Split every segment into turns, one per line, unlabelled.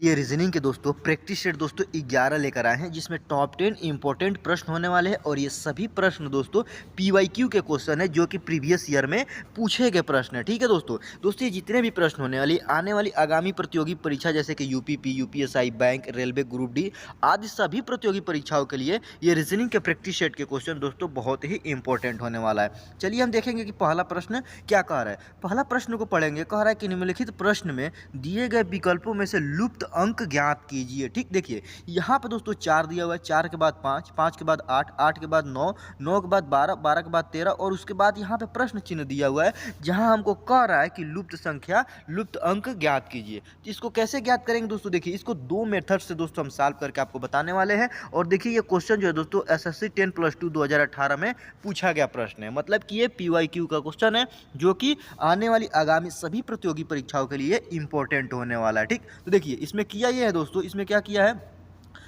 ये रीजनिंग के दोस्तों प्रैक्टिस सेट दोस्तों 11 लेकर आए हैं, जिसमें टॉप 10 इंपॉर्टेंट प्रश्न होने वाले हैं। और ये सभी प्रश्न दोस्तों पीवाईक्यू के क्वेश्चन है, जो कि प्रीवियस ईयर में पूछे गए प्रश्न है। ठीक है दोस्तों ये जितने भी प्रश्न होने वाली आने वाली आगामी प्रतियोगी परीक्षा जैसे कि UPP, UPSI, bank, railway, group D आदि सभी प्रतियोगी परीक्षाओं के लिए ये रीजनिंग के प्रैक्टिस सेट के क्वेश्चन दोस्तों बहुत ही इंपॉर्टेंट होने वाला है। चलिए हम देखेंगे कि पहला प्रश्न क्या कह रहा है। पहला प्रश्न को पढ़ेंगे, कह रहा है कि निम्नलिखित प्रश्न में दिए गए विकल्पों में से लुप्त अंक ज्ञात कीजिए। ठीक, देखिए यहाँ पे दोस्तों 4 दिया हुआ है, 4 के बाद 5, 5 के बाद 8, 8 के बाद 9, 9 के बाद 12, 12 के बाद 13 और उसके बाद यहाँ पे प्रश्न चिन्ह दिया हुआ है, जहाँ हमको कह रहा है कि लुप्त संख्या, लुप्त अंक ज्ञात कीजिए। तो इसको कैसे ज्ञात करेंगे दोस्तों, देखिए इसको दो मेथड से दोस्तों हम सॉल्व करके आपको बताने वाले हैं। और देखिए ये क्वेश्चन जो है दोस्तों एसएससी 10+2 2018 में पूछा गया प्रश्न है, मतलब कि ये पीवाईक्यू का क्वेश्चन है, जो कि आने वाली आगामी सभी प्रतियोगी परीक्षाओं के लिए इंपॉर्टेंट होने वाला है। ठीक, तो देखिए इसमें किया ये है दोस्तों, इसमें क्या किया है,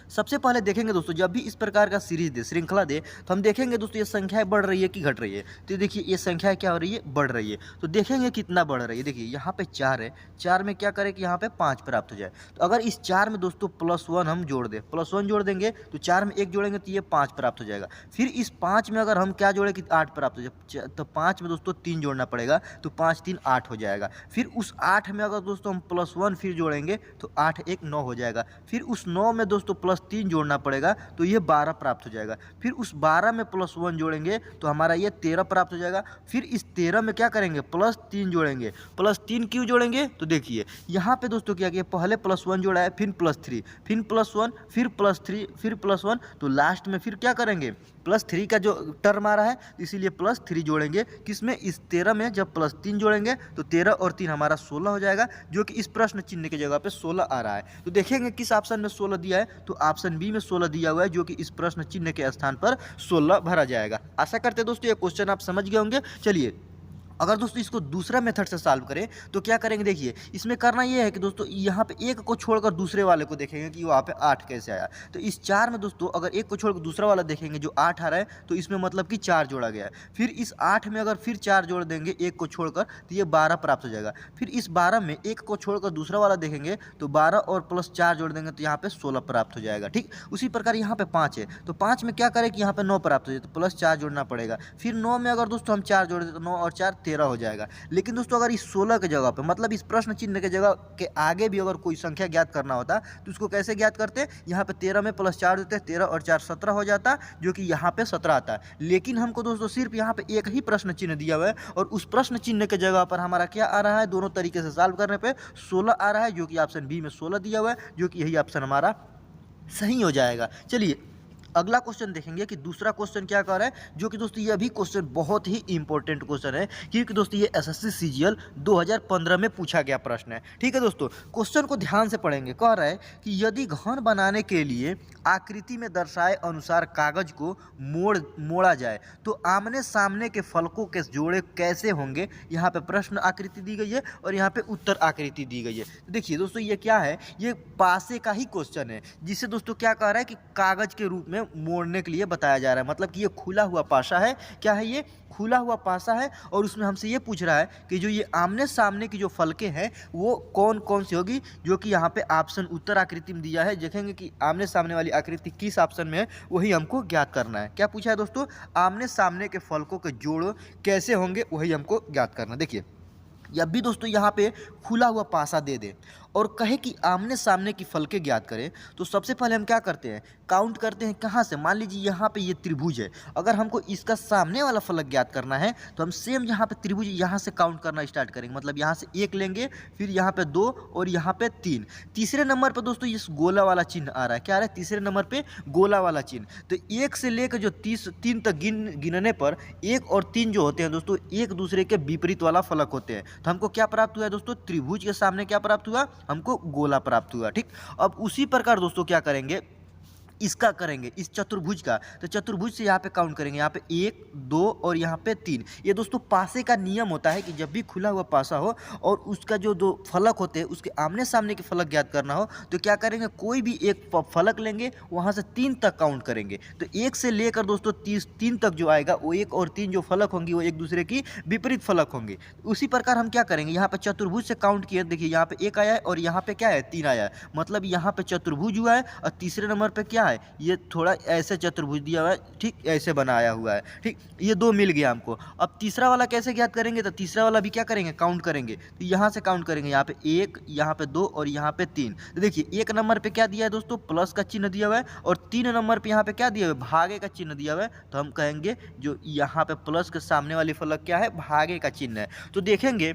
सबसे पहले देखेंगे दोस्तों जब भी इस प्रकार का सीरीज दे, श्रृंखला दे, तो हम देखेंगे दोस्तों ये संख्याएं बढ़ रही है कि घट रही है। तो देखिए ये संख्या क्या हो रही है, बढ़ रही है। तो देखेंगे कितना बढ़ रही है। देखिए यहाँ पे 4 है, 4 में क्या करें कि यहाँ पे 5 प्राप्त हो जाए। तो अगर इस 4 में दोस्तों +1 हम जोड़ दें, +1 जोड़ देंगे तो 4 में 1 जोड़ेंगे तो ये 5 प्राप्त हो जाएगा। फिर इस 5 में अगर हम क्या जोड़ें कि 8 प्राप्त हो जाए, तो 5 में दोस्तों 3 जोड़ना पड़ेगा, तो 5 3 8 हो जाएगा। फिर उस 8 में अगर दोस्तों हम +1 फिर जोड़ेंगे तो 8 1 9 हो जाएगा। फिर उस 9 में दोस्तों +3 जोड़ना पड़ेगा, तो ये 12 प्राप्त हो जाएगा। फिर उस 12 में +1 जोड़ेंगे तो हमारा ये 13 प्राप्त हो जाएगा। फिर इस 13 में क्या करेंगे, +3 जोड़ेंगे। +3 क्यों जोड़ेंगे, तो देखिए यहाँ पे दोस्तों क्या किया, पहले +1 जोड़ा है, फिर +3, फिर +1, फिर +3, फिर +1, तो लास्ट में फिर क्या करेंगे, +3 का जो टर्म आ रहा है इसीलिए +3 जोड़ेंगे। किसमें, इस 13 में जब +3 जोड़ेंगे तो 13 और 3 हमारा 16 हो जाएगा, जो कि इस प्रश्न चिन्ह की जगह पे 16 आ रहा है। तो देखेंगे किस ऑप्शन में 16 दिया है, तो ऑप्शन बी में 16 दिया हुआ है, जो कि इस प्रश्न चिन्ह के स्थान पर 16 भरा जाएगा। आशा करते हैं दोस्तों ये क्वेश्चन आप समझ गए होंगे। चलिए अगर दोस्तों इसको दूसरा मेथड से सॉल्व करें तो क्या करेंगे, देखिए इसमें करना ये है कि दोस्तों यहाँ पे एक को छोड़कर दूसरे वाले को देखेंगे कि वहाँ पे 8 कैसे आया। तो इस 4 में दोस्तों अगर एक को छोड़कर दूसरा वाला देखेंगे जो 8 आ रहा है, तो इसमें मतलब कि 4 जोड़ा गया है। फिर इस 8 में अगर फिर 4 जोड़ देंगे एक को छोड़कर, तो ये 12 प्राप्त हो जाएगा। फिर इस 12 में एक को छोड़कर दूसरा वाला देखेंगे तो 12 और +4 जोड़ देंगे तो यहाँ पे 16 प्राप्त हो जाएगा। ठीक, उसी प्रकार यहाँ पे 5 है, तो 5 में क्या करें कि यहाँ पे 9 प्राप्त हो जाए, तो +4 जोड़ना पड़ेगा। फिर 9 में अगर दोस्तों हम 4 जोड़ दें तो 9 और 4 13 हो जाएगा। लेकिन दोस्तों अगर इस 16 के जगह पे, मतलब इस प्रश्न चिन्ह के जगह के आगे भी अगर कोई संख्या ज्ञात करना होता तो उसको कैसे ज्ञात करते, यहाँ पे 13 में +4 देते, 13 और 4 17 हो जाता, जो कि यहाँ पे 17 आता है। लेकिन हमको दोस्तों सिर्फ यहाँ पे एक ही प्रश्न चिन्ह दिया हुआ है, और उस प्रश्न चिन्ह के जगह पर हमारा क्या आ रहा है, दोनों तरीके से सॉल्व करने पे 16 आ रहा है, जो कि ऑप्शन बी में 16 दिया हुआ है, जो कि यही ऑप्शन हमारा सही हो जाएगा। चलिए अगला क्वेश्चन देखेंगे कि दूसरा क्वेश्चन क्या कर रहा है, जो कि दोस्तों ये भी क्वेश्चन बहुत ही इंपॉर्टेंट क्वेश्चन है, क्योंकि दोस्तों ये एसएससी सीजीएल 2015 में पूछा गया प्रश्न है। ठीक है दोस्तों, क्वेश्चन को ध्यान से पढ़ेंगे। कह रहा है कि यदि घन बनाने के लिए आकृति में दर्शाए अनुसार कागज को मोड़ा जाए तो आमने सामने के फलकों के जोड़े कैसे होंगे। यहाँ पे प्रश्न आकृति दी गई है और यहाँ पे उत्तर आकृति दी गई है। तो देखिए दोस्तों ये क्या है, ये पासे का ही क्वेश्चन है, जिसे दोस्तों क्या कह रहा है कि कागज के रूप में मोड़ने के लिए बताया जा रहा है। मतलब कि ये खुला हुआ पासा है, क्या है, ये खुला हुआ पासा है, और उसमें हमसे ये पूछ रहा है कि जो ये आमने सामने की जो फलकें हैं वो कौन कौन सी होगी, जो कि यहाँ पे ऑप्शन उत्तर आकृति में दिया है। देखेंगे कि आमने सामने वाली आकृति किस ऑप्शन में है, वही हमको ज्ञात करना है। क्या पूछा है दोस्तों, आमने सामने के फलकों के जोड़ कैसे होंगे, वही हमको ज्ञात करना। देखिए या भी दोस्तों यहाँ पे खुला हुआ पासा दे दे और कहे कि आमने सामने की फलकें ज्ञात करें, तो सबसे पहले हम क्या करते हैं, काउंट करते हैं। कहाँ से, मान लीजिए यहाँ पे ये त्रिभुज है, अगर हमको इसका सामने वाला फलक ज्ञात करना है तो हम सेम यहाँ पे त्रिभुज यहाँ से काउंट करना स्टार्ट करेंगे। मतलब यहाँ से 1 लेंगे, फिर यहाँ पे 2 और यहाँ पे 3। तीसरे नंबर पर दोस्तों इस गोला वाला चिन्ह आ रहा है, क्या आ रहा है, तीसरे नंबर पे गोला वाला चिन्ह। तो 1 से लेकर जो 3 तक गिनने पर 1 और 3 जो होते हैं दोस्तों एक दूसरे के विपरीत वाला फलक होते हैं। तो हमको क्या प्राप्त हुआ है दोस्तों, त्रिभुज के सामने क्या प्राप्त हुआ, हमको गोला प्राप्त हुआ। ठीक, अब उसी प्रकार दोस्तों क्या करेंगे, इसका करेंगे, इस चतुर्भुज का, तो चतुर्भुज से यहाँ पे काउंट करेंगे, यहाँ पे 1 2 और यहाँ पे 3। ये दोस्तों पासे का नियम होता है कि जब भी खुला हुआ पासा हो और उसका जो दो फलक होते हैं उसके आमने सामने के फलक ज्ञात करना हो तो क्या करेंगे, कोई भी एक फलक लेंगे, वहाँ से 3 तक काउंट करेंगे। तो 1 से लेकर दोस्तों 3 तक जो आएगा वो 1 और 3 जो फलक होंगी वो एक दूसरे की विपरीत फलक होंगे। उसी प्रकार हम क्या करेंगे, यहाँ पे चतुर्भुज से काउंट किए, देखिए यहाँ पे 1 आया है और यहाँ पे क्या है 3 आया है, मतलब यहाँ पे चतुर्भुज हुआ है और तीसरे नंबर पे क्या है, ये थोड़ा ऐसे चतुर्भुज दिया हुआ है, ठीक ऐसे बनाया हुआ है, ठीक ये 2 मिल गया हमको। अब तीसरा वाला कैसे ज्ञात करेंगे, तो तीसरा वाला भी क्या करेंगे, काउंट करेंगे। तो यहाँ से काउंट करेंगे, यहाँ पे 1, यहाँ पे 2 और यहाँ पे 3। तो देखिए 1 नंबर पे क्या दिया है दोस्तों, प्लस का चिन्ह दिया हुआ है और 3 नंबर पे यहाँ पे क्या दिया हुआ है, भागे का चिन्ह दिया हुआ है। तो हम कहेंगे जो यहाँ पे प्लस के सामने वाली फलक क्या है, भागे का चिन्ह है। तो देखेंगे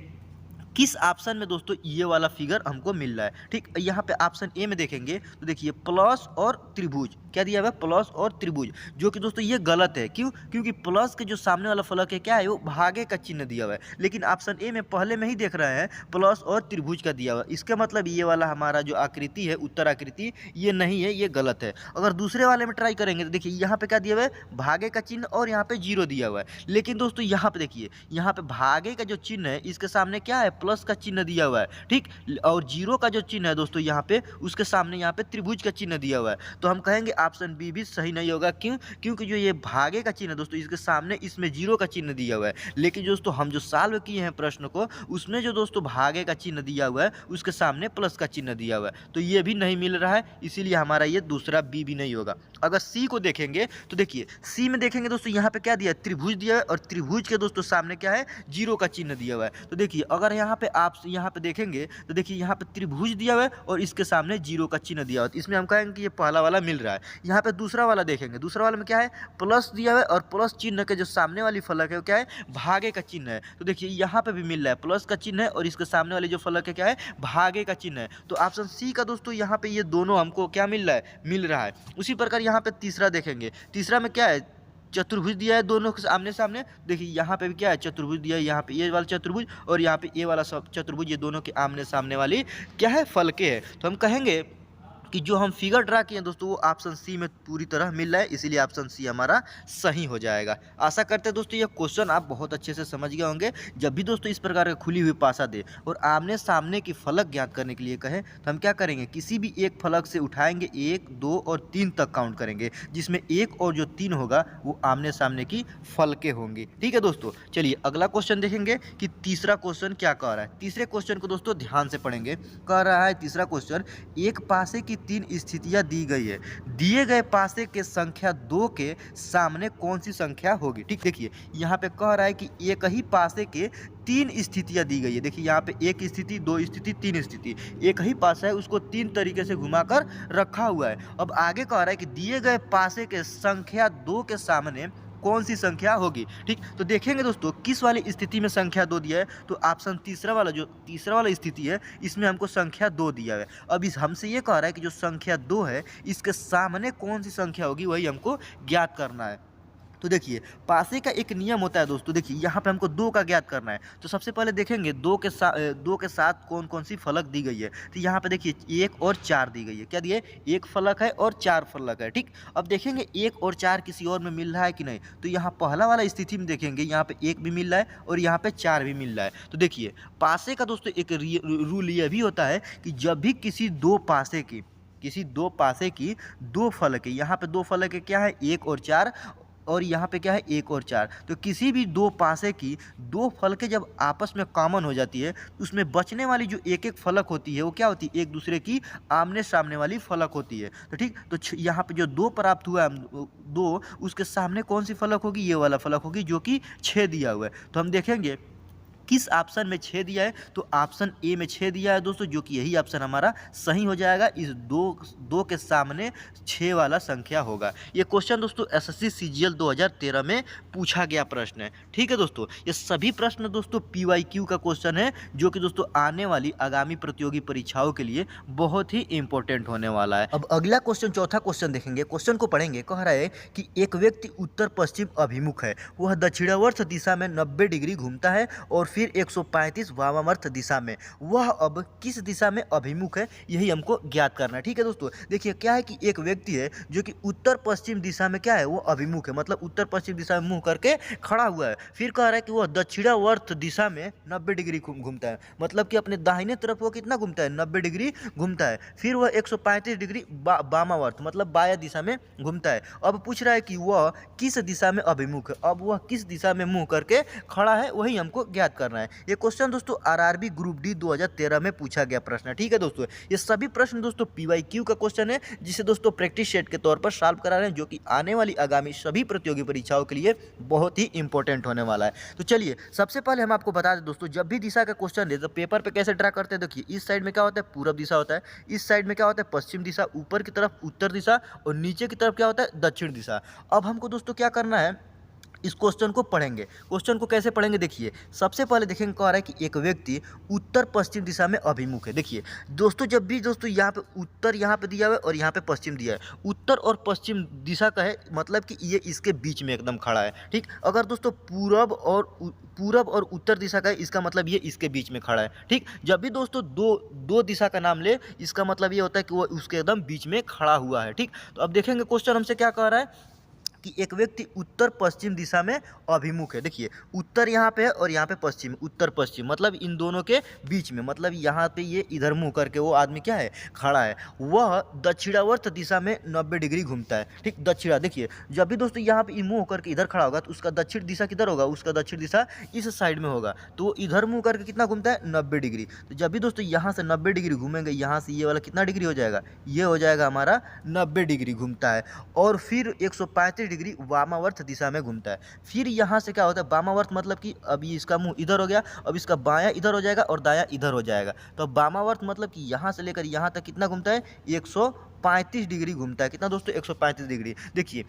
किस ऑप्शन में दोस्तों ये वाला फिगर हमको मिल रहा है, ठीक। यहाँ पे ऑप्शन ए में देखेंगे तो देखिए प्लस और त्रिभुज क्या दिया हुआ है, प्लस और त्रिभुज, जो कि दोस्तों ये गलत है। क्यों, क्योंकि प्लस के जो सामने वाला फलक है क्या है, वो भागे का चिन्ह दिया हुआ है, लेकिन ऑप्शन ए में पहले में ही देख रहे हैं प्लस और त्रिभुज का दिया हुआ है। इसका मतलब ये वाला हमारा जो आकृति है, उत्तर आकृति, ये नहीं है, ये गलत है। अगर दूसरे वाले में ट्राई करेंगे तो देखिए यहाँ पे क्या दिया हुआ है, भागे का चिन्ह और यहाँ पे 0 दिया हुआ है, लेकिन दोस्तों यहाँ पे देखिए, यहाँ पे भागे का जो चिन्ह है इसके सामने क्या है, प्लस का चिन्ह दिया हुआ है, ठीक, और 0 का जो चिन्ह है दोस्तों यहाँ पे उसके सामने यहाँ पे त्रिभुज का चिन्ह दिया हुआ है। तो हम कहेंगे ऑप्शन बी भी सही नहीं होगा। क्यों, क्योंकि जो ये भागे का चिन्ह है दोस्तों इसके सामने इसमें 0 का चिन्ह दिया हुआ है, लेकिन दोस्तों हम जो सॉल्व किए हैं प्रश्न को उसमें जो दोस्तों भागे का चिन्ह दिया हुआ है उसके सामने प्लस का चिन्ह दिया हुआ है, तो ये भी नहीं मिल रहा है, इसीलिए हमारा ये दूसरा बी भी नहीं होगा। अगर सी को देखेंगे तो देखिए सी में देखेंगे दोस्तों यहाँ पे क्या दिया है, त्रिभुज दिया है और त्रिभुज के दोस्तों सामने क्या है, 0 का चिन्ह दिया हुआ है। तो देखिए अगर यहाँ पे आप यहाँ पे देखेंगे तो देखिए यहाँ पे त्रिभुज दिया हुआ है और इसके सामने 0 का चिन्ह दिया हुआ है, तो इसमें हम कहेंगे कि ये पहला वाला मिल रहा है। यहाँ पे दूसरा वाला देखेंगे, दूसरा वाला में क्या है, प्लस दिया हुआ है और प्लस चिन्ह के जो सामने वाली फलक है वो क्या है, भागे का चिन्ह है। तो देखिए यहाँ पे भी मिल रहा है, प्लस का चिन्ह है और इसके सामने वाली जो फलक है क्या है, भागे का चिन्ह है। तो ऑप्शन सी का दोस्तों यहाँ पे ये दोनों हमको क्या मिल रहा है, मिल रहा है। उसी प्रकार यहाँ पे तीसरा देखेंगे, तीसरा में क्या है, चतुर्भुज दिया है दोनों के आमने सामने, देखिए यहाँ पे भी क्या है, चतुर्भुज दिया है, यहाँ पे ये वाला चतुर्भुज और यहाँ पे ये वाला सब चतुर्भुज, ये दोनों के आमने सामने वाली क्या है, फलके है। तो हम कहेंगे कि जो हम फिगर ड्रा किए हैं दोस्तों वो ऑप्शन सी में पूरी तरह मिल रहा है, इसीलिए ऑप्शन सी हमारा सही हो जाएगा। आशा करते हैं दोस्तों ये क्वेश्चन आप बहुत अच्छे से समझ गए होंगे। जब भी दोस्तों इस प्रकार का खुली हुई पासा दे और आमने सामने की फलक ज्ञात करने के लिए कहें तो हम क्या करेंगे, किसी भी एक फलक से उठाएंगे, 1 2 और 3 तक काउंट करेंगे, जिसमें 1 और जो 3 होगा वो आमने सामने की फलके होंगी। ठीक है दोस्तों, चलिए अगला क्वेश्चन देखेंगे कि तीसरा क्वेश्चन क्या कह रहा है। तीसरे क्वेश्चन को दोस्तों ध्यान से पढ़ेंगे। कह रहा है तीसरा क्वेश्चन, एक पासे की 3 स्थितियां दी गई है, दिए गए पासे के संख्या 2 के सामने कौन सी संख्या होगी। ठीक, देखिए यहाँ पे कह रहा है कि एक ही पासे के 3 स्थितियां दी गई है। देखिए यहाँ पे 1 स्थिति, 2 स्थिति, 3 स्थिति, एक ही पासा है उसको 3 तरीके से घुमाकर रखा हुआ है। अब आगे कह रहा है कि दिए गए पासे के संख्या 2 के सामने कौन सी संख्या होगी। ठीक, तो देखेंगे दोस्तों किस वाली स्थिति में संख्या 2 दिया है, तो ऑप्शन तीसरा वाला, जो तीसरा वाला स्थिति है इसमें हमको संख्या 2 दिया है। अब इस हमसे ये कह रहा है कि जो संख्या 2 है इसके सामने कौन सी संख्या होगी, वही हमको ज्ञात करना है। तो देखिए पासे का एक नियम होता है दोस्तों, देखिए यहाँ पे हमको 2 का ज्ञात करना है। तो सबसे पहले देखेंगे 2 के साथ कौन कौन सी फलक दी गई है। तो यहाँ पे देखिए 1 और 4 दी गई है। क्या दिए, 1 फलक है और 4 फलक है। ठीक, अब देखेंगे 1 और 4 किसी और में मिल रहा है कि नहीं। तो यहाँ पहला वाला स्थिति में देखेंगे, यहाँ पे 1 भी मिल रहा है और यहाँ पे 4 भी मिल रहा है। तो देखिए पासे का दोस्तों एक रूल ये भी होता है कि जब भी किसी दो पासे की 2 फलक है, यहाँ पे 2 फलक है क्या है, 1 और 4, और यहाँ पे क्या है 1 और 4। तो किसी भी 2 पासे की 2 फलकें जब आपस में कॉमन हो जाती है तो उसमें बचने वाली जो एक एक फलक होती है वो क्या होती है, एक दूसरे की आमने सामने वाली फलक होती है। तो ठीक, तो यहाँ पे जो 2 प्राप्त हुआ है, 2, उसके सामने कौन सी फलक होगी, ये वाला फलक होगी जो कि 6 दिया हुआ है। तो हम देखेंगे किस ऑप्शन में 6 दिया है, तो ऑप्शन ए में 6 दिया है दोस्तों, जो कि यही ऑप्शन हमारा सही हो जाएगा। इस 2 के सामने 6 वाला संख्या होगा। ये क्वेश्चन दोस्तों एसएससी सीजीएल 2013 में पूछा गया प्रश्न है। ठीक है दोस्तों, ये सभी प्रश्न दोस्तों पीवाईक्यू का क्वेश्चन है, जो कि दोस्तों आने वाली आगामी प्रतियोगी परीक्षाओं के लिए बहुत ही इंपॉर्टेंट होने वाला है। अब अगला क्वेश्चन, चौथा क्वेश्चन देखेंगे। क्वेश्चन को पढ़ेंगे। कह रहा है कि एक व्यक्ति उत्तर पश्चिम अभिमुख है, वह दक्षिणावर्त दिशा में 90 डिग्री घूमता है और फिर 135 वामावर्त दिशा में, वह अब किस दिशा में अभिमुख है, यही हमको ज्ञात करना है। ठीक है दोस्तों, देखिए क्या है कि एक व्यक्ति है जो कि उत्तर पश्चिम दिशा में क्या है, वो अभिमुख है, मतलब उत्तर पश्चिम दिशा में मुंह करके खड़ा हुआ है। फिर कह रहा है कि वह दक्षिणावर्त दिशा में 90 डिग्री घूमता है, मतलब कि अपने दाहिने तरफ वो कितना घूमता है, 90 डिग्री घूमता है। फिर वह 135 डिग्री वामावर्त मतलब बाया दिशा में घूमता है। अब पूछ रहा है कि वह किस दिशा में अभिमुख है, अब वह किस दिशा में मुंह करके खड़ा है, वही हमको ज्ञात करना है। ये क्वेश्चन दोस्तों आरआरबी ग्रुप डी 2013 में पूछा गया प्रश्न है। ठीक है दोस्तों, ये सभी प्रश्न दोस्तों पीवाईक्यू का क्वेश्चन है, जिसे दोस्तों प्रैक्टिस सेट के तौर पर सॉल्व करा रहे हैं, जो कि आने वाली आगामी सभी प्रतियोगी परीक्षाओं के लिए बहुत ही इंपॉर्टेंट होने वाला है। तो चलिए सबसे पहले हम आपको बता दें दोस्तों, जब भी दिशा का क्वेश्चन दे तो पेपर पे कैसे ड्रा करते हैं। देखिए इस साइड में क्या होता है, पूरब दिशा होता है, इस साइड में क्या होता है, पश्चिम दिशा, ऊपर की तरफ उत्तर दिशा और नीचे की तरफ क्या होता है, दक्षिण दिशा। अब हमको दोस्तों क्या करना है, इस क्वेश्चन को पढ़ेंगे। क्वेश्चन को कैसे पढ़ेंगे, देखिए सबसे पहले देखेंगे कह रहा है कि एक व्यक्ति उत्तर पश्चिम दिशा में अभिमुख है। देखिए दोस्तों, जब भी दोस्तों यहाँ पे उत्तर यहाँ पे दिया हुआ है और यहाँ पे पश्चिम दिया है, उत्तर और पश्चिम दिशा का है, मतलब कि ये इसके बीच में एकदम खड़ा है। ठीक, अगर दोस्तों पूरब और उत्तर दिशा का है, इसका मतलब ये इसके बीच में खड़ा है। ठीक, जब भी दोस्तों दो दिशा का नाम ले, इसका मतलब ये होता है कि वो उसके एकदम बीच में खड़ा हुआ है। ठीक, तो अब देखेंगे क्वेश्चन हमसे क्या कह रहा है कि एक व्यक्ति उत्तर पश्चिम दिशा में अभिमुख है। देखिए उत्तर यहाँ पे है और यहाँ पे पश्चिम, उत्तर पश्चिम मतलब इन दोनों के बीच में, मतलब यहाँ पे ये इधर मुंह करके वो आदमी क्या है, खड़ा है। वह दक्षिणावर्त दिशा में 90 डिग्री घूमता है। ठीक, दक्षिणा, देखिए जब भी दोस्तों यहाँ पे मुंह करके इधर खड़ा होगा तो उसका दक्षिण दिशा किधर होगा, उसका दक्षिण दिशा इस साइड में होगा, तो वो इधर मुंह करके कितना घूमता है, 90 डिग्री। तो जब भी दोस्तों यहाँ से 90 डिग्री घूमेंगे, यहाँ से ये वाला कितना डिग्री हो जाएगा, ये हो जाएगा हमारा 90 डिग्री घूमता है। और फिर 135 डिग्री वामावर्त दिशा में घूमता है। फिर यहाँ से क्या होता है, वामावर्त मतलब कि अभी इसका मुंह इधर हो गया, अब इसका बायां इधर हो जाएगा और दायां इधर हो जाएगा। तो वामावर्त मतलब कि यहाँ से लेकर यहाँ तक कितना घूमता है, 135 डिग्री घूमता है। कितना दोस्तों, 135 डिग्री। देखिए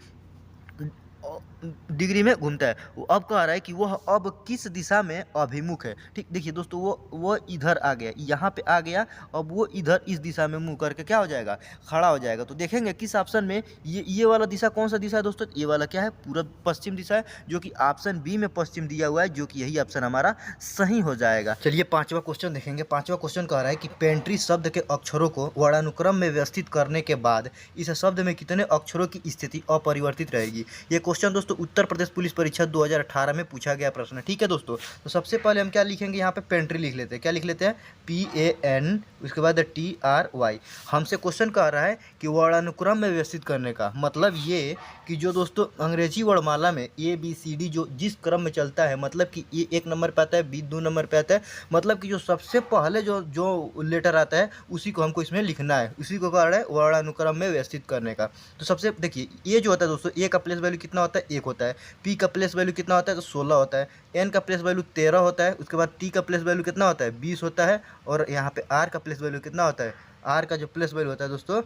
डिग्री में घूमता है। वो अब कह रहा है कि वह अब किस दिशा में अभिमुख है। ठीक, देखिए दोस्तों वो इधर आ गया, यहाँ पे आ गया, अब वो इधर इस दिशा में मुंह करके क्या हो जाएगा, खड़ा हो जाएगा। तो देखेंगे किस ऑप्शन में, ये वाला दिशा कौन सा दिशा है दोस्तों, ये वाला क्या है, पूरब पश्चिम दिशा है, जो कि ऑप्शन बी में पश्चिम दिया हुआ है, जो कि यही ऑप्शन हमारा सही हो जाएगा। चलिए पांचवा क्वेश्चन देखेंगे। पांचवा क्वेश्चन कह रहा है कि पेंट्री शब्द के अक्षरों को वर्णानुक्रम में व्यवस्थित करने के बाद इस शब्द में कितने अक्षरों की स्थिति अपरिवर्तित रहेगी। ये क्वेश्चन दोस्तों उत्तर प्रदेश पुलिस परीक्षा 2018 में पूछा गया प्रश्न है। ठीक है दोस्तों, तो सबसे पहले हम क्या लिखेंगे, यहाँ पे पेंट्री लिख लेते हैं। क्या लिख लेते हैं, PAN, उसके बाद TRY। हमसे क्वेश्चन कह रहा है कि वर्णानुक्रम में व्यवस्थित करने का मतलब ये कि जो दोस्तों अंग्रेजी वर्णमाला में ABCD जो जिस क्रम में चलता है, मतलब कि ए 1 नंबर पे आता है, B 2 नंबर पे आता है, मतलब कि जो सबसे पहले जो लेटर आता है उसी को हमको इसमें लिखना है, उसी को कह रहा है वर्णानुक्रम में व्यवस्थित करने का। तो सबसे देखिए ये जो होता है दोस्तों, ए का प्लेस वैल्यू कितना होता है, 1 होता है, P का प्लेस वैल्यू कितना होता है, तो 16 होता है, N का प्लेस वैल्यू 13 होता है, उसके बाद T का प्लेस वैल्यू कितना होता है, 20 होता है, और यहाँ पे R का प्लेस वैल्यू कितना होता है, R का जो प्लेस वैल्यू होता है दोस्तों,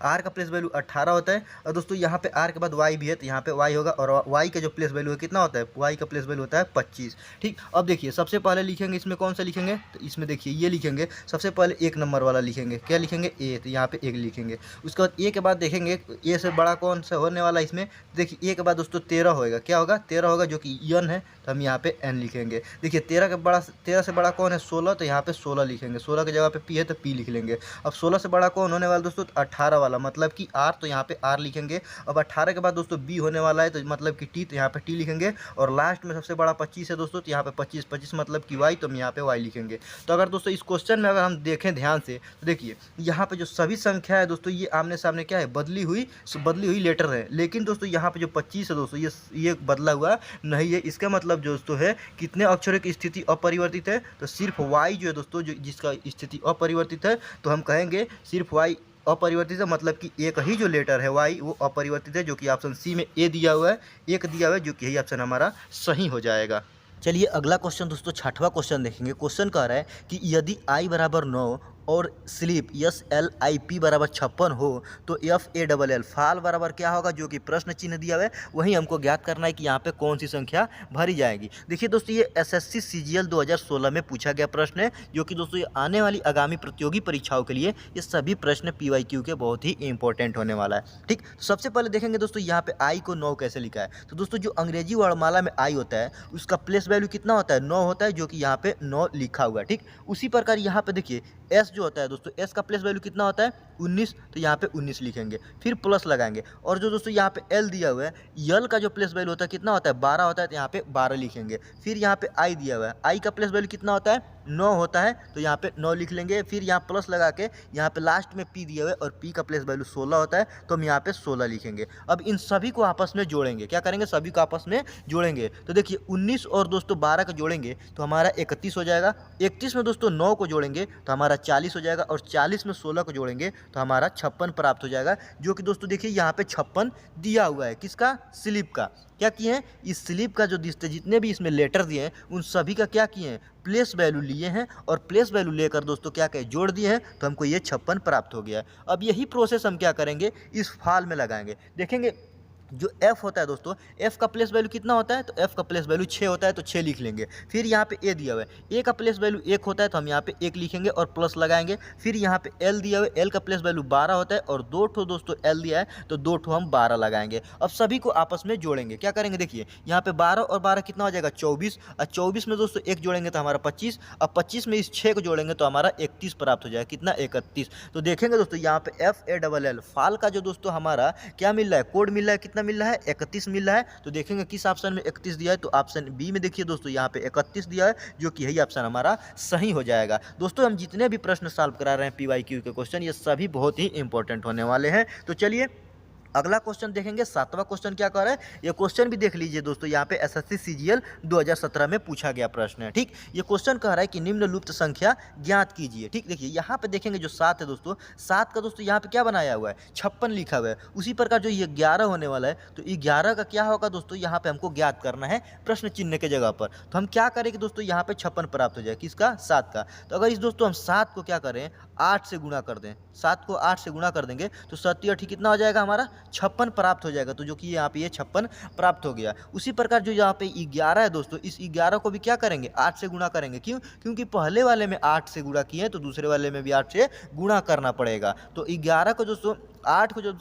आर का प्लेस वैल्यू 18 होता है। और दोस्तों यहाँ पे आर के बाद वाई भी है, तो यहाँ पे वाई होगा, और वाई का जो प्लेस वैल्यू है कितना होता है, वाई का प्लेस वैल्यू होता है 25। ठीक, अब देखिए सबसे पहले लिखेंगे, इसमें कौन सा लिखेंगे, तो इसमें देखिए ये लिखेंगे, सबसे पहले 1 नंबर वाला लिखेंगे। क्या लिखेंगे, ए, तो यहाँ पे 1 लिखेंगे। उसके बाद ए के बाद देखेंगे ए से बड़ा कौन सा होने वाला है इसमें, देखिए ए के बाद दोस्तों 13 होएगा, क्या होगा, 13 होगा, जो कि एन है, तो हम यहाँ पे एन लिखेंगे। देखिए 13 से बड़ा कौन है, 16, तो यहाँ पे 16 लिखेंगे, 16 की जगह पे पी है तो पी लिख लेंगे। अब 16 से बड़ा कौन होने वाला दोस्तों, 18 वाला, मतलब कि आर, तो यहाँ पे आर लिखेंगे। अब 18 के बाद दोस्तों बी होने वाला है, तो मतलब कि टी, तो यहाँ पे टी लिखेंगे। और लास्ट में सबसे बड़ा 25 है दोस्तों, तो यहाँ पे 25 मतलब कि वाई, तो हम यहाँ पे वाई लिखेंगे। तो अगर दोस्तों इस क्वेश्चन में अगर हम देखें ध्यान से, तो देखिए यहाँ पे जो सभी संख्या है दोस्तों, ये आमने सामने क्या है, बदली हुई लेटर है। लेकिन दोस्तों यहाँ पे जो 25 है दोस्तों, ये बदला हुआ नहीं है। इसका मतलब दोस्तों है कितने अक्षरों की स्थिति अपरिवर्तित है, तो सिर्फ वाई जो है दोस्तों, जो जिसका स्थिति अपरिवर्तित है, तो हम कहेंगे सिर्फ वाई अपरिवर्तित है, मतलब कि एक ही जो लेटर है वाई वो अपरिवर्तित है, जो कि ऑप्शन सी में ए दिया हुआ है, 1 दिया हुआ है, जो कि यही ऑप्शन हमारा सही हो जाएगा। चलिए अगला क्वेश्चन दोस्तों, छठवां क्वेश्चन देखेंगे। क्वेश्चन कह रहा है कि यदि i बराबर 9 और स्लिप SLIP बराबर 56 हो तो FALL फाल बराबर क्या होगा, जो कि प्रश्न चिन्ह दिया हुआ है वही हमको ज्ञात करना है कि यहाँ पे कौन सी संख्या भरी जाएगी। देखिए दोस्तों, ये SSC CGL 2016 में पूछा गया प्रश्न है, जो कि दोस्तों ये आने वाली आगामी प्रतियोगी परीक्षाओं के लिए ये सभी प्रश्न PYQ के बहुत ही इंपॉर्टेंट होने वाला है। ठीक, तो सबसे पहले देखेंगे दोस्तों यहाँ पे आई को 9 कैसे लिखा है। तो दोस्तों जो अंग्रेजी वर्णमाला में आई होता है उसका प्लेस वैल्यू कितना होता है, 9 होता है, जो कि यहाँ पे 9 लिखा हुआ है। ठीक, उसी प्रकार यहाँ पे देखिए एस जो होता है दोस्तों, एस का प्लेस वैल्यू कितना होता है 19, तो यहाँ पे 19 लिखेंगे, फिर प्लस लगाएंगे। और जो दोस्तों यहाँ पे एल दिया हुआ है, यल का जो प्लेस वैल्यू होता है कितना होता है 12 होता है, तो यहाँ पे 12 लिखेंगे। फिर यहाँ पे आई दिया हुआ है, आई का प्लेस वैल्यू कितना होता है 9 होता है, तो यहाँ पे 9 लिख लेंगे। फिर यहाँ प्लस लगा के यहाँ पे लास्ट में पी दिया हुआ है और पी का प्लेस वैल्यू 16 होता है, तो हम यहाँ पे 16 लिखेंगे। अब इन सभी को आपस में जोड़ेंगे, क्या करेंगे सभी को आपस में जोड़ेंगे। तो देखिए 19 और दोस्तों 12 का जोड़ेंगे तो हमारा 31 हो जाएगा। 31 में दोस्तों 9 को जोड़ेंगे तो हमारा 40 हो जाएगा, और 40 में 16 को जोड़ेंगे तो हमारा 56 प्राप्त हो जाएगा। जो कि दोस्तों देखिए यहाँ पे 56 दिया हुआ है, किसका, स्लिप का। क्या किए हैं, इस स्लिप का जो जितने भी इसमें लेटर दिए हैं उन सभी का क्या किए हैं, प्लेस वैल्यू लिए हैं, और प्लेस वैल्यू लेकर दोस्तों क्या कहें, जोड़ दिए हैं, तो हमको ये 56 प्राप्त हो गया है। अब यही प्रोसेस हम क्या करेंगे, इस फाल में लगाएंगे। देखेंगे जो f होता है दोस्तों, f का प्लेस वैल्यू कितना होता है, तो f का प्लेस वैल्यू 6 होता है, तो 6 लिख लेंगे। फिर यहाँ पे a दिया हुआ है, a का प्लेस वैल्यू 1 होता है, तो हम यहाँ पे 1 लिखेंगे और प्लस लगाएंगे। फिर यहाँ पे l दिया हुआ है, l का प्लेस वैल्यू 12 होता है, और 2 ठो दोस्तों l दिया है, तो 2 ठो हम 12 लगाएंगे। अब सभी को आपस में जोड़ेंगे, क्या करेंगे, देखिए यहाँ पे 12 और 12 कितना हो जाएगा 24, और 24 में दोस्तों 1 जोड़ेंगे तो हमारा 25, अब 25 में इस 6 को जोड़ेंगे तो हमारा 31 प्राप्त हो जाएगा, कितना 31। तो देखेंगे दोस्तों यहाँ पे FALL फाल का जो दोस्तों हमारा क्या मिल रहा है, कोड मिल रहा है, कितना मिल रहा है 31 मिल रहा है। तो देखेंगे किस ऑप्शन में 31 दिया है, तो ऑप्शन बी में देखिए दोस्तों यहाँ पे 31 दिया है, जो कि यही ऑप्शन हमारा सही हो जाएगा। दोस्तों हम जितने भी प्रश्न सॉल्व करा रहे हैं PYQ के क्वेश्चन, ये सभी बहुत ही इंपॉर्टेंट होने वाले हैं। तो चलिए अगला क्वेश्चन देखेंगे। 7वां क्वेश्चन क्या कर रहा है, ये क्वेश्चन भी देख लीजिए दोस्तों, यहाँ पे SSC CGL 2017 में पूछा गया प्रश्न है। ठीक, ये क्वेश्चन कह रहा है कि निम्नलिखित संख्या ज्ञात कीजिए। ठीक, देखिए यहाँ पे देखेंगे जो 7 है दोस्तों, 7 का दोस्तों यहाँ पे क्या बनाया हुआ है 56 लिखा हुआ है। उसी प्रकार जो ये 11 होने वाला है, तो 11 का क्या होगा दोस्तों, यहाँ पे हमको ज्ञात करना है प्रश्न चिन्ह के जगह पर। तो हम क्या करेंगे दोस्तों, यहाँ पे 56 प्राप्त हो जाए, किसका, 7 का। तो अगर इस दोस्तों हम 7 को क्या करें 8 से गुणा कर दें, 7 को 8 से गुणा कर देंगे तो 7 कितना हो जाएगा हमारा 56 प्राप्त हो जाएगा। तो जो कि यहाँ पे ये 56 प्राप्त हो गया। उसी प्रकार जो यहाँ पे 11 है दोस्तों, इस 11 को भी क्या करेंगे 8 से गुणा करेंगे। क्यों, क्योंकि पहले वाले में 8 से गुणा किए हैं, तो दूसरे वाले में भी 8 से गुणा करना पड़ेगा। तो 11 को दोस्तों 8 को जो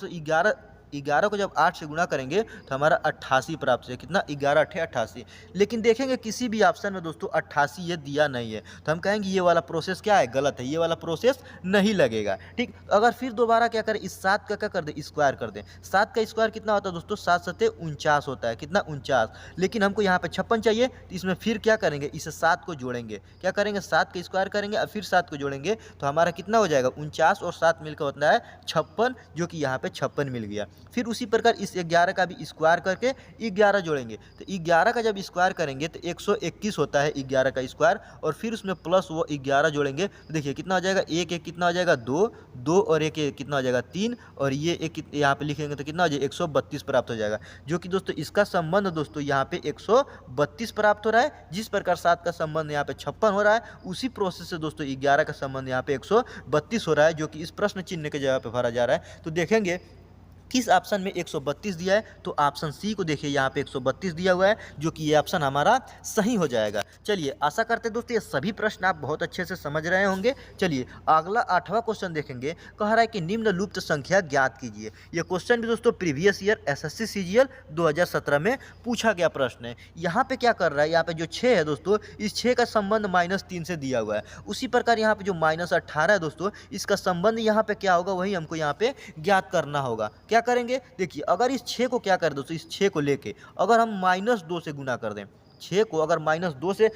11 को जब 8 से गुणा करेंगे तो हमारा 88 प्राप्त है, कितना 11 8 88। लेकिन देखेंगे किसी भी ऑप्शन में दोस्तों 88 ये दिया नहीं है, तो हम कहेंगे ये वाला प्रोसेस क्या है, गलत है, ये वाला प्रोसेस नहीं लगेगा। ठीक, अगर फिर दोबारा क्या करें, इस 7 का क्या कर दें, स्क्वायर कर दें। 7 का स्क्वायर कितना होता है दोस्तों, 7 7 49 होता है, कितना 49। लेकिन हमको यहाँ पे 56 चाहिए, तो इसमें फिर क्या करेंगे, इसे 7 को जोड़ेंगे, क्या करेंगे 7 का स्क्वायर करेंगे और फिर 7 को जोड़ेंगे, तो हमारा कितना हो जाएगा 49 और 7 मिलकर होता है 56, जो कि यहाँ पे 56 मिल गया। फिर उसी प्रकार इस 11 का भी स्क्वायर करके 11 जोड़ेंगे, तो 11 का जब स्क्वायर करेंगे तो 121 होता है 11 का स्क्वायर, और फिर उसमें प्लस वो 11 जोड़ेंगे, तो देखिए कितना हो जाएगा 1 1 कितना हो जाएगा 2 2 और 1 1 कितना हो जाएगा 3, और ये एक यहाँ पे लिखेंगे तो कितना हो जाएगा 132 प्राप्त हो जाएगा। जो कि दोस्तों इसका संबंध दोस्तों यहाँ पे 132 प्राप्त हो रहा है। जिस प्रकार 7 का संबंध यहाँ पे 56 हो रहा है, उसी प्रोसेस से दोस्तों 11 का संबंध यहाँ पे 132 हो रहा है, जो कि इस प्रश्न चिन्ह के जगह पे भरा जा रहा है। तो देखेंगे किस ऑप्शन में 132 दिया है, तो ऑप्शन सी को देखिए यहाँ पे 132 दिया हुआ है, जो कि ये ऑप्शन हमारा सही हो जाएगा। चलिए आशा करते हैं दोस्तों ये सभी प्रश्न आप बहुत अच्छे से समझ रहे होंगे। चलिए अगला 8वां क्वेश्चन देखेंगे। कह रहा है कि निम्नलिखित संख्या ज्ञात कीजिए। ये क्वेश्चन भी दोस्तों प्रीवियस ईयर SSC CGL 2017 में पूछा गया प्रश्न है। यहाँ पे क्या कर रहा है, यहाँ पे जो 6 है दोस्तों, इस 6 का संबंध -3 से दिया हुआ है। उसी प्रकार यहाँ पे जो -18 है दोस्तों, इसका संबंध यहाँ पे क्या होगा, वही हमको यहाँ पे ज्ञात करना होगा। क्या करेंगे, देखिए अगर इस 6 को क्या कर दोस्तों, इस 6 को लेके अगर हम -2 से गुना कर दें, 6 को अगर -2 से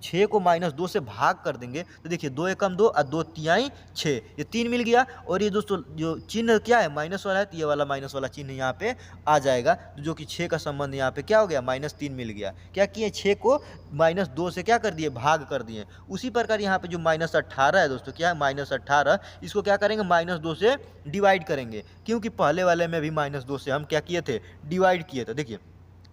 6 को -2 से भाग कर देंगे, तो देखिए 2 एकम 2 और 2 तिहाई 6, ये 3 मिल गया। और ये दोस्तों जो चिन्ह क्या है माइनस वाला है, तो ये वाला माइनस वाला चिन्ह यहाँ पे आ जाएगा, जो कि 6 का संबंध यहाँ पे क्या हो गया -3 मिल गया। क्या किए 6 को -2 से क्या कर दिए, भाग कर दिए। उसी प्रकार यहाँ पे जो -18 है दोस्तों, क्या है -18, इसको क्या करेंगे -2 से डिवाइड करेंगे, क्योंकि पहले वाले में भी -2 से हम क्या किए थे, डिवाइड किए थे। देखिए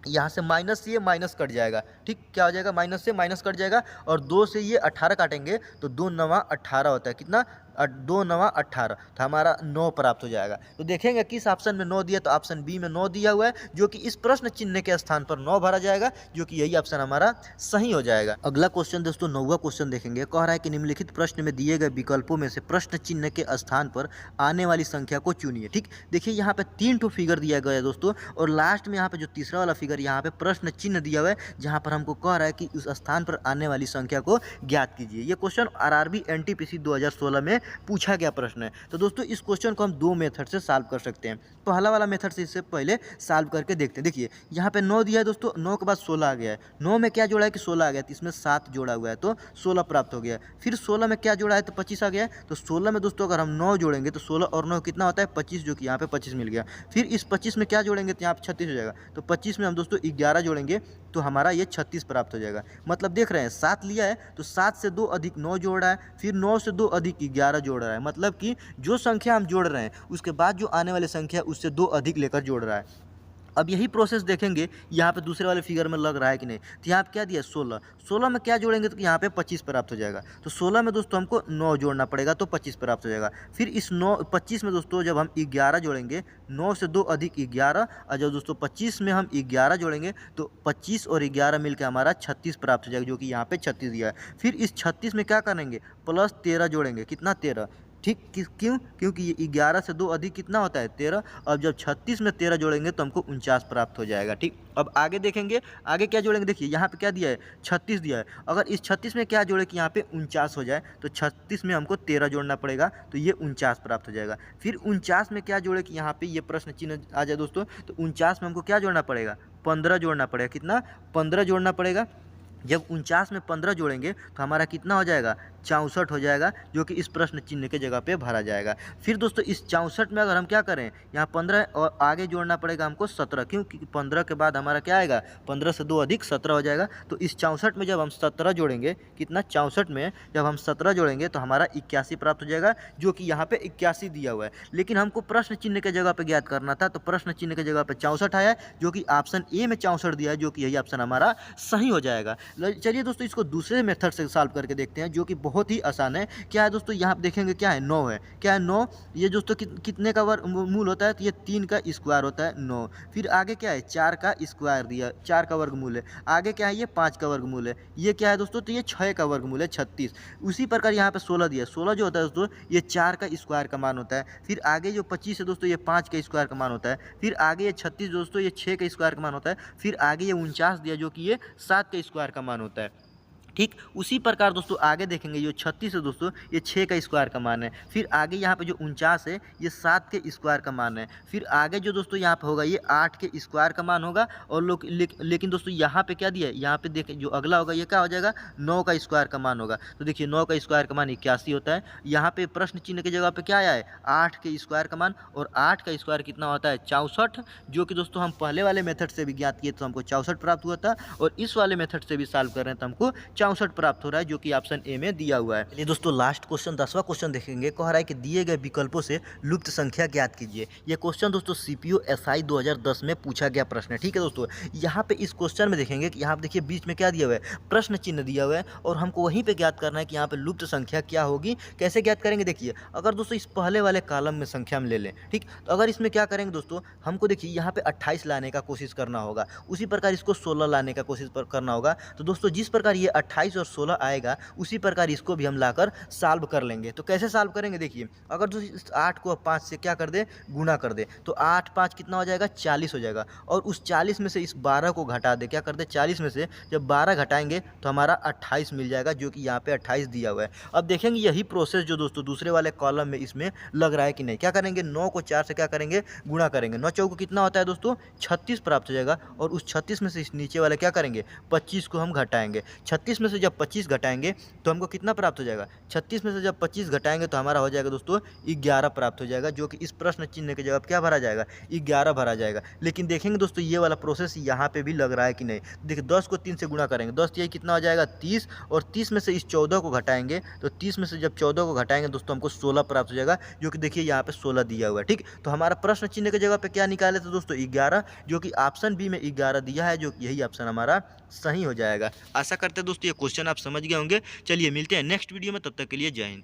यहाँ से माइनस से ये माइनस कट जाएगा, ठीक, क्या हो जाएगा, माइनस से माइनस कट जाएगा, और 2 से ये 18 काटेंगे तो 2 नवा 18 होता है, कितना, 2 नवा 18, तो हमारा 9 प्राप्त हो जाएगा। तो देखेंगे किस ऑप्शन में 9 दिया, तो ऑप्शन बी में 9 दिया हुआ है, जो कि इस प्रश्न चिन्ह के स्थान पर 9 भरा जाएगा, जो कि यही ऑप्शन हमारा सही हो जाएगा। अगला क्वेश्चन दोस्तों 9वां क्वेश्चन देखेंगे, कह रहा है कि निम्नलिखित प्रश्न में दिए गए विकल्पों में से प्रश्न चिन्ह के स्थान पर आने वाली संख्या को चुनिए। ठीक, देखिए यहाँ पे 3 ठो फिगर दिया गया है दोस्तों, और लास्ट में यहाँ पे जो तीसरा वाला फिगर यहाँ पे प्रश्न चिन्ह दिया हुआ है, जहाँ पर हमको कह रहा है कि उस स्थान पर आने वाली संख्या को ज्ञात कीजिए। ये क्वेश्चन आरआरबी एनटीपीसी 2016 में पूछा गया प्रश्न है। तो दोस्तों इस क्वेश्चन को हम 2 मेथड से सॉल्व कर सकते हैं। पहला वाला मेथड से इससे पहले सॉल्व करके देखते हैं। देखिए यहाँ पे 9 दिया है दोस्तों, 9 के बाद 16 आ गया है, 9 में क्या जोड़ा है कि 16 आ गया, तो इसमें 7 जोड़ा हुआ है तो 16 प्राप्त हो गया। फिर 16 में क्या जोड़ा है तो 25 आ गया है, तो 16 में दोस्तों अगर हम 9 जोड़ेंगे तो 16 और 9 कितना होता है 25, जो कि यहाँ पे 25 मिल गया। फिर इस 25 में क्या जोड़ेंगे तो यहाँ पे 36 हो जाएगा, तो 25 में हम दोस्तों 11 जोड़ेंगे तो हमारा ये 36 प्राप्त हो जाएगा। मतलब देख रहे हैं 7 लिया है तो 7 से 2 अधिक 9 जोड़ रहा है, फिर 9 से 2 अधिक 11 जोड़ रहा है, मतलब कि जो संख्या हम जोड़ रहे हैं उसके बाद जो आने वाली संख्या उससे 2 अधिक लेकर जोड़ रहा है। अब यही प्रोसेस देखेंगे यहाँ पे दूसरे वाले फिगर में लग रहा है कि नहीं, तो यहाँ पे क्या दिया 16, 16 में क्या जोड़ेंगे तो यहाँ पे 25 प्राप्त हो जाएगा। तो 16 में दोस्तों हमको 9 जोड़ना पड़ेगा तो 25 प्राप्त हो जाएगा। फिर इस 25 में दोस्तों जब हम 11 जोड़ेंगे, 9 से 2 अधिक 11, और जब दोस्तों 25 में हम 11 जोड़ेंगे तो 25 और 11 मिलकर हमारा 36 प्राप्त हो जाएगा, जो कि यहाँ पे 36 दिया है। फिर इस 36 में क्या करेंगे प्लस 13 जोड़ेंगे, कितना 13, ठीक, क्यों, क्योंकि ये 11 से 2 अधिक कितना होता है 13, अब जब 36 में 13 जोड़ेंगे तो हमको 49 प्राप्त हो जाएगा। ठीक, अब आगे देखेंगे आगे क्या जोड़ेंगे। देखिए यहाँ पे क्या दिया है 36 दिया है, अगर इस 36 में क्या जोड़े कि यहाँ पे 49 हो जाए, तो 36 में हमको 13 जोड़ना पड़ेगा तो ये 49 प्राप्त हो जाएगा। फिर 49 में क्या जोड़े कि यहाँ पे ये प्रश्न चिन्ह आ जाए दोस्तों, तो 49 में हमको क्या जोड़ना पड़ेगा 15 जोड़ना पड़ेगा, कितना 15 जोड़ना पड़ेगा। जब 49 में 15 जोड़ेंगे तो हमारा कितना हो जाएगा 64 हो जाएगा, जो कि इस प्रश्न चिन्ह के जगह पे भरा जाएगा। फिर दोस्तों इस 64 में अगर हम क्या करें, यहाँ 15 और आगे जोड़ना पड़ेगा हमको 17, क्योंकि 15 के बाद हमारा क्या आएगा 15 से 2 अधिक 17 हो जाएगा। तो इस 64 में जब हम 17 जोड़ेंगे, कितना 64 में जब हम 17 जोड़ेंगे तो हमारा 81 प्राप्त हो जाएगा, जो कि यहाँ पे 81 दिया हुआ है। लेकिन हमको प्रश्न चिन्ह के जगह पे ज्ञात करना था, तो प्रश्न चिन्ह के जगह पे 64 आया है, जो कि ऑप्शन ए में 64 दिया है, जो कि यही ऑप्शन हमारा सही हो जाएगा। चलिए दोस्तों इसको दूसरे मेथड से सॉल्व करके देखते हैं, जो कि बहुत ही आसान है। क्या है दोस्तों, यहाँ पे देखेंगे क्या है 9 है, क्या है 9, ये दोस्तों कितने का वर्गमूल होता है, तो ये 3 का स्क्वायर होता है 9। फिर आगे क्या है 4 का स्क्वायर दिया, 4 का वर्गमूल है। आगे क्या है ये 5 का वर्गमूल है। ये क्या है दोस्तों, तो ये 6 का वर्गमूल है 36। उसी प्रकार यहाँ पे 16 दिया, 16 जो होता है दोस्तों ये 4 का स्क्वायर का मान होता है। फिर आगे जो 25 है दोस्तों ये 5 का स्क्वायर का मान होता है। फिर आगे ये 36 दोस्तों ये 6 का स्क्वायर का मान होता है। फिर आगे ये 49 दिया, जो कि ये 7 का स्क्वायर का मान होता है। ठीक, उसी प्रकार दोस्तों आगे देखेंगे जो 36 है दोस्तों ये 6 का स्क्वायर का मान है। फिर आगे यहाँ पे जो 49 है ये 7 के स्क्वायर का मान है। फिर आगे जो दोस्तों यहाँ पे होगा ये 8 के स्क्वायर का मान होगा। और लेकिन दोस्तों यहाँ पे क्या दिया है, यहाँ पे देखें जो अगला होगा ये क्या हो जाएगा 9 का स्क्वायर का मान होगा। तो देखिए 9 का स्क्वायर का मान 81 होता है। यहाँ पे प्रश्न चिन्ह की जगह पे क्या आया है 8 के स्क्वायर का मान, और 8 का स्क्वायर कितना होता है 64, जो कि दोस्तों हम पहले वाले मेथड से भी ज्ञात किए तो हमको 64 प्राप्त हुआ था, और इस वाले मेथड से भी सॉल्व कर रहे हैं तो हमको 64 प्राप्त हो रहा है, जो कि ऑप्शन ए में दिया हुआ है। चलिए दोस्तों लास्ट क्वेश्चन 10वां क्वेश्चन देखेंगे। कह रहा है कि दिए गए विकल्पों से लुप्त संख्या ज्ञात कीजिए। यह क्वेश्चन दोस्तों सीपीओ एसआई 2010 में पूछा गया प्रश्न है। ठीक है दोस्तों, यहाँ पे इस क्वेश्चन में देखेंगे कि यहाँ पे देखिए बीच में क्या दिया हुआ है प्रश्न चिन्ह दिया हुआ है, और हमको वहीं पे ज्ञात करना है कि यहाँ पे लुप्त संख्या क्या होगी। कैसे ज्ञात करेंगे, देखिए अगर दोस्तों इस पहले वाले कॉलम में संख्या में ले लें, ठीक, तो अगर इसमें क्या करेंगे दोस्तों हमको देखिए यहाँ पे 28 लाने का कोशिश करना होगा, उसी प्रकार इसको 16 लाने का कोशिश करना होगा। तो दोस्तों जिस प्रकार ये 28 और 16 आएगा उसी प्रकार इसको भी हम लाकर सॉल्व कर लेंगे। तो कैसे सॉल्व करेंगे, देखिए अगर दोस्तों इस 8 को 5 से क्या कर दे गुना कर दे, तो 8 5 कितना हो जाएगा 40 हो जाएगा, और उस 40 में से इस 12 को घटा दे, क्या कर दे 40 में से जब 12 घटाएंगे तो हमारा 28 मिल जाएगा, जो कि यहाँ पे 28 दिया हुआ है। अब देखेंगे यही प्रोसेस जो दोस्तों दूसरे वाले कॉलम में इसमें लग रहा है कि नहीं। क्या करेंगे 9 को 4 से क्या करेंगे गुणा करेंगे, 9 चौको कितना होता है दोस्तों 36 प्राप्त हो जाएगा, और उस 36 में से इस नीचे वाले क्या करेंगे 25 को हम घटाएंगे। 36 36 में से जब 25 घटाएंगे तो हमको कितना प्राप्त हो जाएगा, 36 में से जब 25 घटाएंगे तो हमारा हो जाएगा दोस्तों 11 प्राप्त हो जाएगा, जो कि इस प्रश्न चिन्ह के जवाब क्या भरा जाएगा, 11 भरा जाएगा। लेकिन देखेंगे दोस्तों ये वाला प्रोसेस यहाँ पे भी लग रहा है कि नहीं। देखिए 10 को 3 से गुणा करेंगे, 10 ये कितना हो जाएगा 30, और 30 में से इस 14 को घटाएंगे तो 30 में से जब 14 को घटाएंगे दोस्तों हमको 16 प्राप्त हो जाएगा, जो कि देखिए यहाँ पे 16 दिया हुआ है। ठीक, तो हमारा प्रश्न चिन्ह की जगह पे क्या निकाले थे दोस्तों, 11, जो कि ऑप्शन बी में 11 दिया है, जो कि यही ऑप्शन हमारा सही हो जाएगा। आशा करते हैं दोस्तों ये क्वेश्चन आप समझ गए होंगे। चलिए मिलते हैं नेक्स्ट वीडियो में, तब तक के लिए जय हिंद।